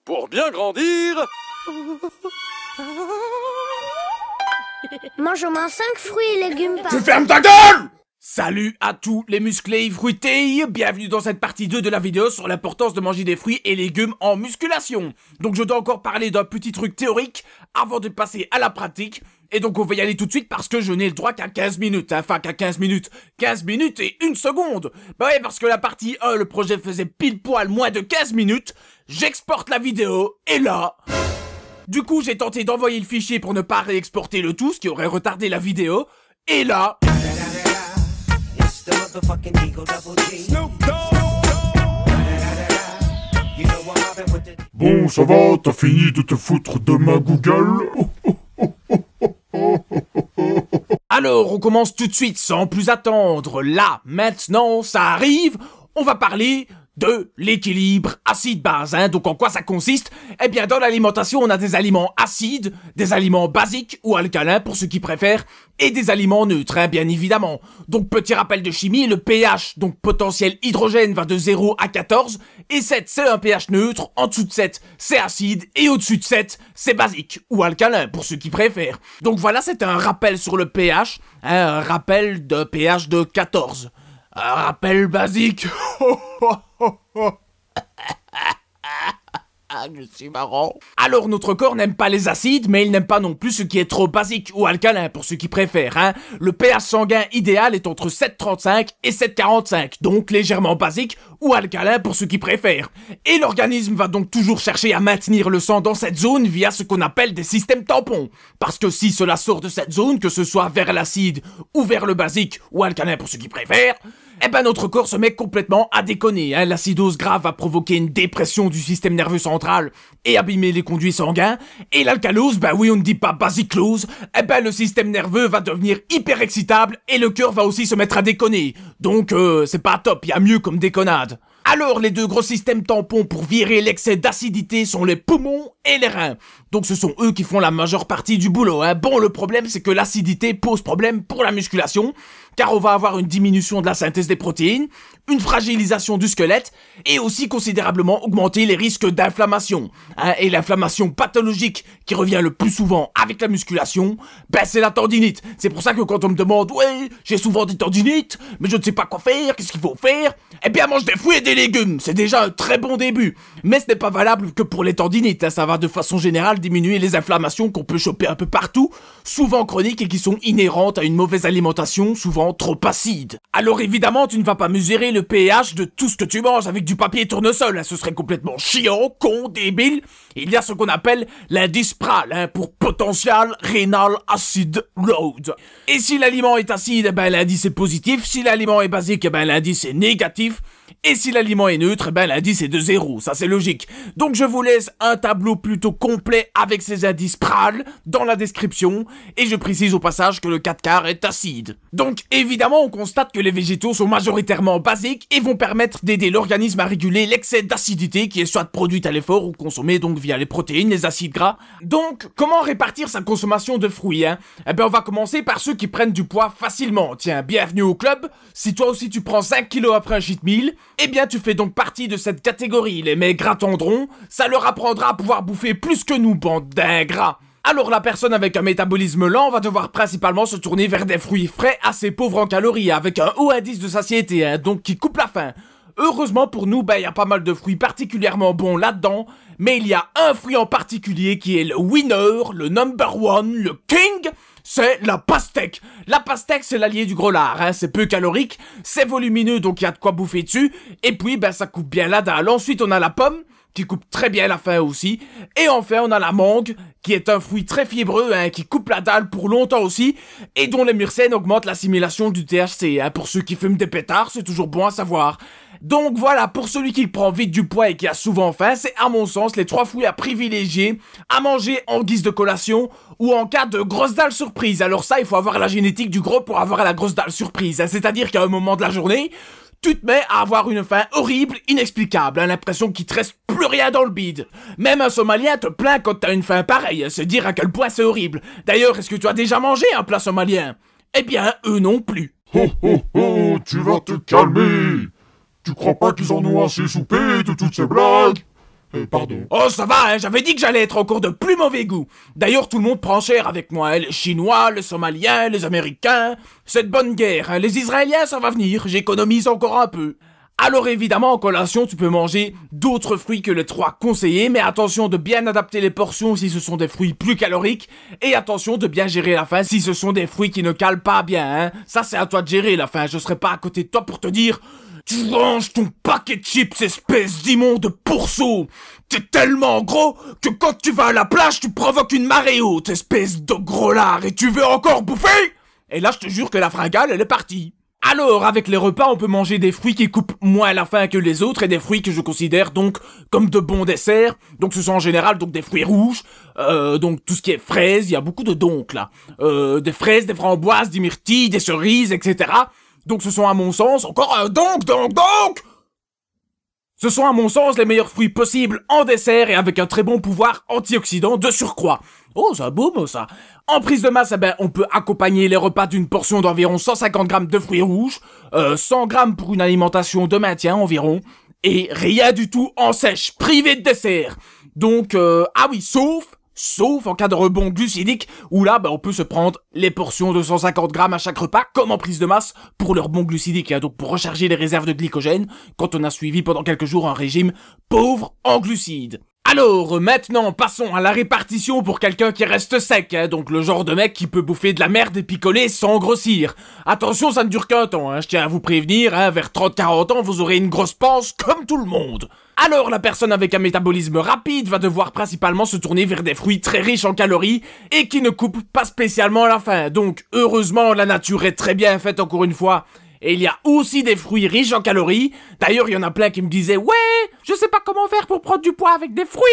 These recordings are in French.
Pour bien grandir... Mange au moins 5 fruits et légumes par Tu fermes ta gueule! Salut à tous les musclés fruités, bienvenue dans cette partie 2 de la vidéo sur l'importance de manger des fruits et légumes en musculation. Donc je dois encore parler d'un petit truc théorique avant de passer à la pratique. Et donc on va y aller tout de suite parce que je n'ai le droit qu'à 15 minutes, enfin qu'à 15 minutes. 15 minutes et 1 seconde. Bah ouais, parce que la partie 1, le projet faisait pile poil moins de 15 minutes. J'exporte la vidéo et là... Du coup, j'ai tenté d'envoyer le fichier pour ne pas réexporter le tout, ce qui aurait retardé la vidéo. Et là... Bon, ça va, t'as fini de te foutre de ma Google? Alors, on commence tout de suite, sans plus attendre. Là, maintenant, ça arrive, on va parler de l'équilibre acide-base, hein. Donc en quoi ça consiste? Eh bien, dans l'alimentation, on a des aliments acides, des aliments basiques ou alcalins pour ceux qui préfèrent, et des aliments neutres, hein, bien évidemment. Donc petit rappel de chimie, le pH, donc potentiel hydrogène, va de 0 à 14, et 7 c'est un pH neutre, en dessous de 7 c'est acide, et au-dessus de 7 c'est basique ou alcalin pour ceux qui préfèrent. Donc voilà, c'est un rappel sur le pH, hein, un rappel de pH de 14. Un rappel basique. Je suis marrant. Alors notre corps n'aime pas les acides, mais il n'aime pas non plus ce qui est trop basique ou alcalin pour ceux qui préfèrent, hein. Le pH sanguin idéal est entre 7,35 et 7,45, donc légèrement basique ou alcalin pour ceux qui préfèrent. Et l'organisme va donc toujours chercher à maintenir le sang dans cette zone via ce qu'on appelle des systèmes tampons. Parce que si cela sort de cette zone, que ce soit vers l'acide ou vers le basique ou alcalin pour ceux qui préfèrent, eh ben notre corps se met complètement à déconner, hein. L'acidose grave va provoquer une dépression du système nerveux central et abîmer les conduits sanguins, et l'alcalose, ben oui, on ne dit pas basiclose, eh ben le système nerveux va devenir hyper excitable et le cœur va aussi se mettre à déconner. Donc c'est pas top, y a mieux comme déconnade. Alors, les deux gros systèmes tampons pour virer l'excès d'acidité sont les poumons et les reins. Donc ce sont eux qui font la majeure partie du boulot, hein. Bon, le problème c'est que l'acidité pose problème pour la musculation, car on va avoir une diminution de la synthèse des protéines, une fragilisation du squelette, et aussi considérablement augmenter les risques d'inflammation, hein. Et l'inflammation pathologique qui revient le plus souvent avec la musculation, ben c'est la tendinite. C'est pour ça que quand on me demande « Ouais, j'ai souvent des tendinites, mais je ne sais pas quoi faire, qu'est-ce qu'il faut faire ?» Eh bien mange des fruits et des légumes, c'est déjà un très bon début. Mais ce n'est pas valable que pour les tendinites, hein. Ça va de façon générale diminuer les inflammations qu'on peut choper un peu partout, souvent chroniques et qui sont inhérentes à une mauvaise alimentation, souvent trop acide. Alors évidemment, tu ne vas pas mesurer le pH de tout ce que tu manges avec du papier tournesol, hein. Ce serait complètement chiant, con, débile. Il y a ce qu'on appelle l'indice PRAL, hein, pour Potential Renal Acid Load. Et si l'aliment est acide, eh ben l'indice est positif. Si l'aliment est basique, eh ben l'indice est négatif. Et si l'aliment est neutre, ben l'indice est de 0, ça c'est logique. Donc je vous laisse un tableau plutôt complet avec ces indices PRAL dans la description, et je précise au passage que le 4 quarts est acide. Donc évidemment on constate que les végétaux sont majoritairement basiques et vont permettre d'aider l'organisme à réguler l'excès d'acidité qui est soit produite à l'effort ou consommée donc via les protéines, les acides gras. Donc comment répartir sa consommation de fruits, hein? Eh ben on va commencer par ceux qui prennent du poids facilement. Tiens, bienvenue au club. Si toi aussi tu prends 5 kilos après un cheat meal, eh bien tu fais donc partie de cette catégorie. Les maigres attendront, ça leur apprendra à pouvoir bouffer plus que nous, bande d'ingrats. Alors la personne avec un métabolisme lent va devoir principalement se tourner vers des fruits frais assez pauvres en calories, avec un haut indice de satiété, hein, donc qui coupe la faim. Heureusement pour nous, ben y a pas mal de fruits particulièrement bons là-dedans, mais il y a un fruit en particulier qui est le winner, le number one, le king. C'est la pastèque. La pastèque, c'est l'allié du gros lard, hein. C'est peu calorique, c'est volumineux, donc il y a de quoi bouffer dessus, et puis ben ça coupe bien la dalle. Ensuite on a la pomme, qui coupe très bien la faim aussi, et enfin on a la mangue, qui est un fruit très fibreux, hein, qui coupe la dalle pour longtemps aussi, et dont les myrcènes augmentent l'assimilation du THC, hein. Pour ceux qui fument des pétards, c'est toujours bon à savoir. Donc voilà, pour celui qui prend vite du poids et qui a souvent faim, c'est à mon sens les 3 fruits à privilégier, à manger en guise de collation, ou en cas de grosse dalle surprise. Alors ça, il faut avoir la génétique du gros pour avoir la grosse dalle surprise, hein. C'est-à-dire qu'à un moment de la journée, tu te mets à avoir une faim horrible, inexplicable, hein, l'impression qu'il te reste plus rien dans le bide. Même un Somalien te plaint quand t'as une faim pareille, se dire à quel point c'est horrible. D'ailleurs, est-ce que tu as déjà mangé un plat somalien? Eh bien, eux non plus. Oh oh oh, tu vas te calmer. Tu crois pas qu'ils en ont assez soupé de toutes ces blagues? Pardon. Oh ça va, hein, j'avais dit que j'allais être encore de plus mauvais goût. D'ailleurs tout le monde prend cher avec moi, hein, les Chinois, les Somaliens, les Américains. Cette bonne guerre, hein, les Israéliens ça va venir, j'économise encore un peu. Alors évidemment en collation tu peux manger d'autres fruits que les 3 conseillés, mais attention de bien adapter les portions si ce sont des fruits plus caloriques, et attention de bien gérer la faim si ce sont des fruits qui ne calent pas bien, hein. Ça c'est à toi de gérer la faim, je serai pas à côté de toi pour te dire « Tu ranges ton paquet de chips, espèce d'immonde pourceau! T'es tellement gros que quand tu vas à la plage tu provoques une marée haute, espèce de gros lard, et tu veux encore bouffer ?» Et là je te jure que la fringale elle est partie. Alors, avec les repas, on peut manger des fruits qui coupent moins la faim que les autres et des fruits que je considère donc comme de bons desserts. Donc ce sont en général donc des fruits rouges, donc tout ce qui est fraises, il y a beaucoup de donc là. Des fraises, des framboises, des myrtilles, des cerises, etc. Donc ce sont à mon sens, encore un donc ce sont à mon sens les meilleurs fruits possibles en dessert et avec un très bon pouvoir antioxydant de surcroît. Oh, ça boum, ça. En prise de masse, eh ben, on peut accompagner les repas d'une portion d'environ 150 grammes de fruits rouges, 100 grammes pour une alimentation de maintien environ, et rien du tout en sèche, privé de dessert. Donc, ah oui, sauf en cas de rebond glucidique, où là, ben, on peut se prendre les portions de 150 grammes à chaque repas, comme en prise de masse, pour le rebond glucidique, hein, donc pour recharger les réserves de glycogène, quand on a suivi pendant quelques jours un régime pauvre en glucides. Alors, maintenant, passons à la répartition pour quelqu'un qui reste sec, hein, donc le genre de mec qui peut bouffer de la merde et picoler sans grossir. Attention, ça ne dure qu'un temps, hein, je tiens à vous prévenir, hein, vers 30-40 ans, vous aurez une grosse panse comme tout le monde. Alors, la personne avec un métabolisme rapide va devoir principalement se tourner vers des fruits très riches en calories et qui ne coupent pas spécialement la faim. Donc, heureusement, la nature est très bien faite encore une fois. Et il y a aussi des fruits riches en calories. D'ailleurs, il y en a plein qui me disaient « Ouais, je sais pas comment faire pour prendre du poids avec des fruits !»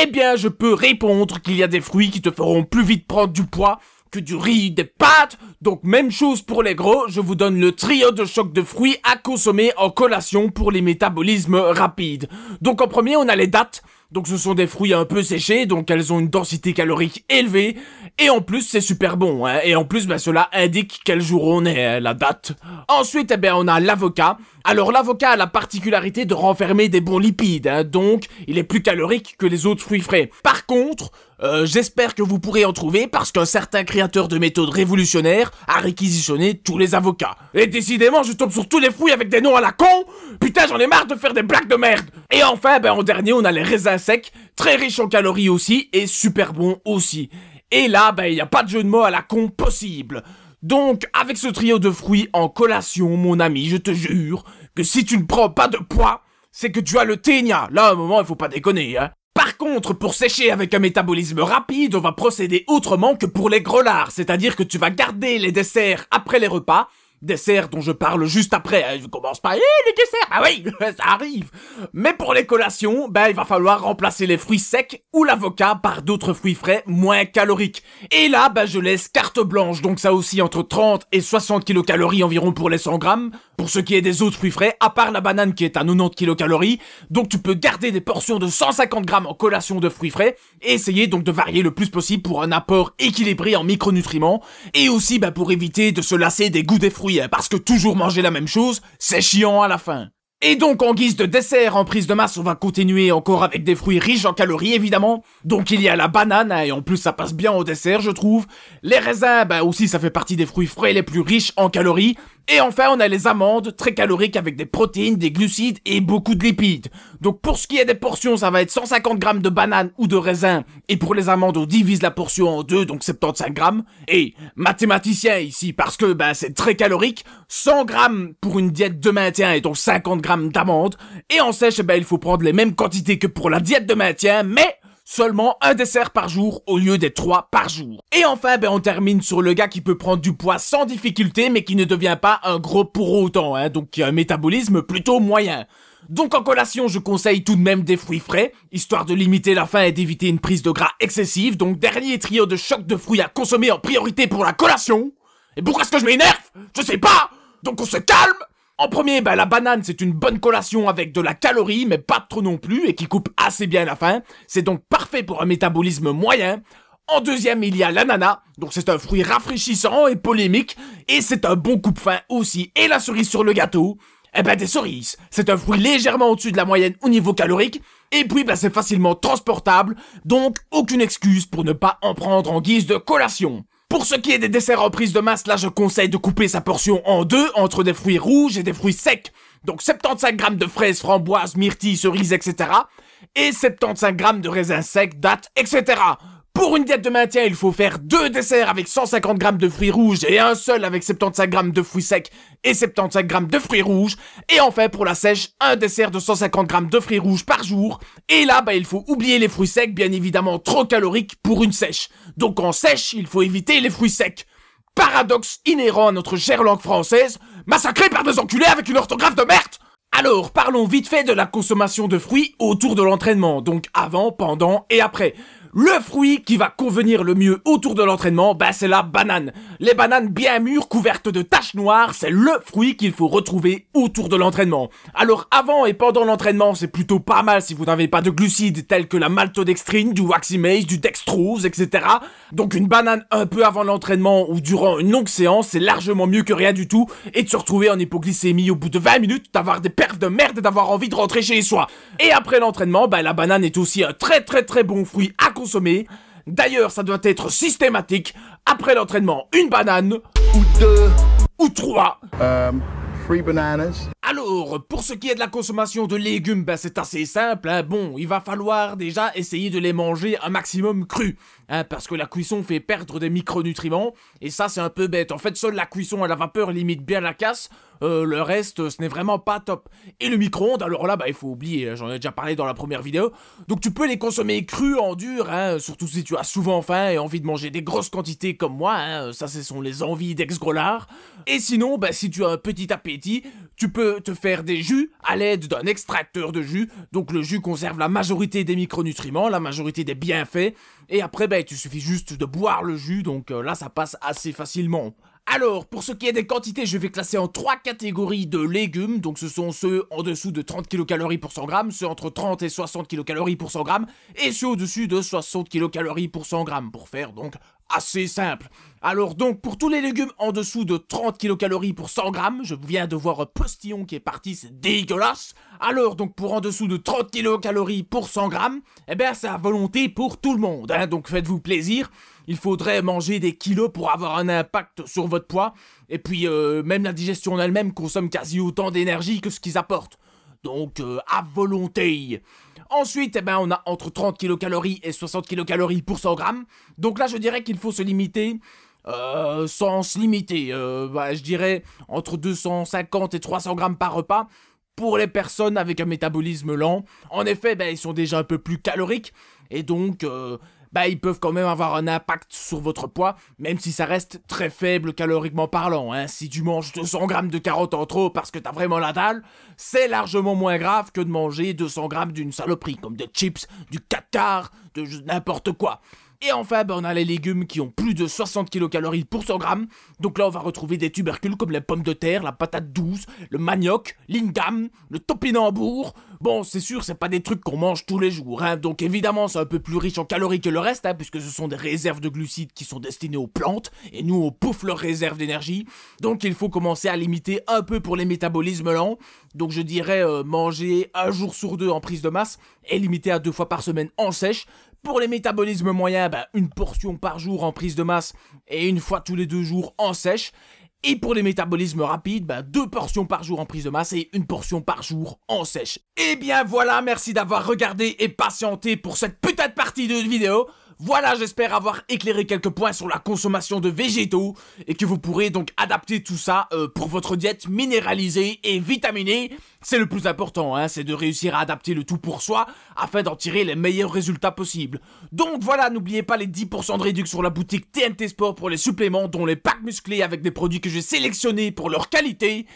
Eh bien, je peux répondre qu'il y a des fruits qui te feront plus vite prendre du poids que du riz, des pâtes. Donc, même chose pour les gros, je vous donne le trio de choc de fruits à consommer en collation pour les métabolismes rapides. Donc, en premier, on a les dattes. Donc ce sont des fruits un peu séchés, donc elles ont une densité calorique élevée, et en plus c'est super bon, hein, et en plus ben, cela indique quel jour on est, hein, la date. Ensuite, eh ben, on a l'avocat. Alors l'avocat a la particularité de renfermer des bons lipides, hein, donc il est plus calorique que les autres fruits frais. Par contre, j'espère que vous pourrez en trouver parce qu'un certain créateur de méthodes révolutionnaires a réquisitionné tous les avocats. Et décidément, je tombe sur tous les fruits avec des noms à la con. Putain, j'en ai marre de faire des blagues de merde. Et enfin, ben en dernier, on a les raisins secs, très riches en calories aussi et super bons aussi. Et là, ben il y a pas de jeu de mots à la con possible. Donc, avec ce trio de fruits en collation, mon ami, je te jure que si tu ne prends pas de poids, c'est que tu as le ténia. Là, à un moment, il faut pas déconner, hein. Par contre, pour sécher avec un métabolisme rapide, on va procéder autrement que pour les grelards, c'est-à-dire que tu vas garder les desserts après les repas, desserts dont je parle juste après, hein. Je commence pas, les desserts, ah oui, ça arrive. Mais pour les collations, ben il va falloir remplacer les fruits secs ou l'avocat par d'autres fruits frais moins caloriques. Et là, ben je laisse carte blanche, donc ça aussi entre 30 et 60 kilocalories environ pour les 100 grammes, pour ce qui est des autres fruits frais, à part la banane qui est à 90 kilocalories, donc tu peux garder des portions de 150 grammes en collation de fruits frais, et essayer donc de varier le plus possible pour un apport équilibré en micronutriments, et aussi ben pour éviter de se lasser des goûts des fruits, parce que toujours manger la même chose, c'est chiant à la fin. Et donc en guise de dessert en prise de masse, on va continuer encore avec des fruits riches en calories évidemment. Donc il y a la banane, et en plus ça passe bien au dessert je trouve. Les raisins, bah aussi ça fait partie des fruits frais les plus riches en calories. Et enfin on a les amandes, très caloriques avec des protéines, des glucides et beaucoup de lipides. Donc pour ce qui est des portions, ça va être 150 grammes de banane ou de raisin. Et pour les amandes, on divise la portion en deux, donc 75 grammes. Et mathématicien ici, parce que bah c'est très calorique, 100 grammes pour une diète de maintien et donc 50 grammes d'amandes. Et en sèche, bah il faut prendre les mêmes quantités que pour la diète de maintien, mais seulement un dessert par jour au lieu des 3 par jour. Et enfin, ben on termine sur le gars qui peut prendre du poids sans difficulté mais qui ne devient pas un gros pour autant, hein, donc qui a un métabolisme plutôt moyen. Donc en collation, je conseille tout de même des fruits frais, histoire de limiter la faim et d'éviter une prise de gras excessive, donc dernier trio de choc de fruits à consommer en priorité pour la collation. Et pourquoi est-ce que je m'énerve? Je sais pas. Donc on se calme. En premier, ben la banane c'est une bonne collation avec de la calorie, mais pas trop non plus, et qui coupe assez bien la faim. C'est donc parfait pour un métabolisme moyen. En deuxième, il y a l'ananas, donc c'est un fruit rafraîchissant et polémique, et c'est un bon coupe-faim aussi. Et la cerise sur le gâteau, Eh ben des cerises, c'est un fruit légèrement au-dessus de la moyenne au niveau calorique, et puis c'est facilement transportable, donc aucune excuse pour ne pas en prendre en guise de collation. Pour ce qui est des desserts en prise de masse, là je conseille de couper sa portion en deux, entre des fruits rouges et des fruits secs. Donc 75 g de fraises, framboises, myrtilles, cerises, etc. Et 75 g de raisins secs, dattes, etc. Pour une diète de maintien, il faut faire 2 desserts avec 150 g de fruits rouges et un seul avec 75 g de fruits secs et 75 g de fruits rouges. Et enfin, pour la sèche, un dessert de 150 g de fruits rouges par jour. Et là, il faut oublier les fruits secs, bien évidemment trop caloriques pour une sèche. Donc en sèche, il faut éviter les fruits secs. Paradoxe inhérent à notre chère langue française, massacrée par des enculés avec une orthographe de merde. Alors, parlons vite fait de la consommation de fruits autour de l'entraînement, donc avant, pendant et après. Le fruit qui va convenir le mieux autour de l'entraînement, c'est la banane. Les bananes bien mûres, couvertes de taches noires, c'est le fruit qu'il faut retrouver autour de l'entraînement. Alors avant et pendant l'entraînement, c'est plutôt pas mal si vous n'avez pas de glucides tels que la maltodextrine, du waximase, du dextrose, etc. Donc une banane un peu avant l'entraînement ou durant une longue séance, c'est largement mieux que rien du tout. Et de se retrouver en hypoglycémie au bout de 20 minutes, d'avoir des perfs de merde et d'avoir envie de rentrer chez soi. Et après l'entraînement, la banane est aussi un très bon fruit à consommer. D'ailleurs, ça doit être systématique. Après l'entraînement, une banane, ou 2, ou 3. 3 bananas. Alors, pour ce qui est de la consommation de légumes, c'est assez simple. Bon, il va falloir déjà essayer de les manger un maximum crus. Parce que la cuisson fait perdre des micronutriments. Et ça, c'est un peu bête. En fait, seule la cuisson à la vapeur limite bien la casse. Le reste, ce n'est vraiment pas top. Et le micro-ondes, alors là, il faut oublier. J'en ai déjà parlé dans la première vidéo. Donc tu peux les consommer crus en dur. Surtout si tu as souvent faim et envie de manger des grosses quantités comme moi. Ça, ce sont les envies d'ex-grolard. Et sinon, si tu as un petit appétit, tu peux te faire des jus à l'aide d'un extracteur de jus. Donc le jus conserve la majorité des micronutriments, la majorité des bienfaits. Et après, il suffit juste de boire le jus. Donc là, ça passe assez facilement. Alors, pour ce qui est des quantités, je vais classer en 3 catégories de légumes. Donc ce sont ceux en dessous de 30 kcal pour 100 g, ceux entre 30 et 60 kcal pour 100 g, et ceux au-dessus de 60 kcal pour 100 g, pour faire donc assez simple. Alors donc, pour tous les légumes en dessous de 30 kcal pour 100 g, je viens de voir un postillon qui est parti, c'est dégueulasse. Alors donc, pour en dessous de 30 kcal pour 100 g, c'est à volonté pour tout le monde, donc faites-vous plaisir. Il faudrait manger des kilos pour avoir un impact sur votre poids. Et puis, même la digestion en elle-même consomme quasi autant d'énergie que ce qu'ils apportent. Donc, à volonté. Ensuite, on a entre 30 kcal et 60 kcal pour 100 g. Donc là, je dirais qu'il faut se limiter... sans se limiter. Je dirais entre 250 et 300 g par repas. Pour les personnes avec un métabolisme lent. En effet, ils sont déjà un peu plus caloriques. Et donc... ils peuvent quand même avoir un impact sur votre poids, même si ça reste très faible caloriquement parlant. Si tu manges 200 g de carottes en trop parce que t'as vraiment la dalle, c'est largement moins grave que de manger 200 g d'une saloperie, comme des chips, du 4 quarts, de n'importe quoi. Et enfin, on a les légumes qui ont plus de 60 kcal pour 100 g. Donc là, on va retrouver des tubercules comme les pommes de terre, la patate douce, le manioc, l'ingam, le topinambour. Bon, c'est sûr, c'est pas des trucs qu'on mange tous les jours. Donc évidemment, c'est un peu plus riche en calories que le reste, puisque ce sont des réserves de glucides qui sont destinées aux plantes. Et nous, on bouffe leurs réserves d'énergie. Donc il faut commencer à limiter un peu pour les métabolismes lents. Donc je dirais manger 1 jour sur 2 en prise de masse et limiter à 2 fois par semaine en sèche. Pour les métabolismes moyens, une portion par jour en prise de masse et 1 fois tous les 2 jours en sèche. Et pour les métabolismes rapides, 2 portions par jour en prise de masse et 1 portion par jour en sèche. Et bien voilà, merci d'avoir regardé et patienté pour cette putain de partie de vidéo. Voilà, j'espère avoir éclairé quelques points sur la consommation de végétaux et que vous pourrez donc adapter tout ça pour votre diète minéralisée et vitaminée. C'est le plus important, c'est de réussir à adapter le tout pour soi afin d'en tirer les meilleurs résultats possibles. Donc voilà, n'oubliez pas les 10% de réduction sur la boutique TNT Sport pour les suppléments, dont les packs musclés avec des produits que j'ai sélectionnés pour leur qualité.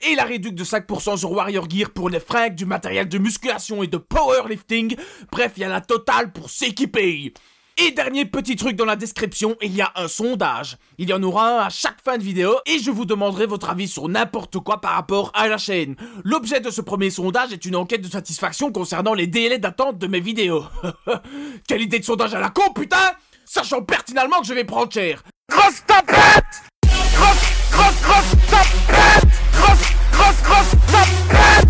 Et la réduction de 5% sur Warrior Gear pour les fringues, du matériel de musculation et de powerlifting. Bref, il y a la totale pour s'équiper. Et dernier petit truc dans la description, il y a un sondage. Il y en aura un à chaque fin de vidéo et je vous demanderai votre avis sur n'importe quoi par rapport à la chaîne. L'objet de ce premier sondage est une enquête de satisfaction concernant les délais d'attente de mes vidéos. Quelle idée de sondage à la con, putain! Sachant pertinemment que je vais prendre cher. Grosse tapette! Grosse tapette! Grosse ça pète.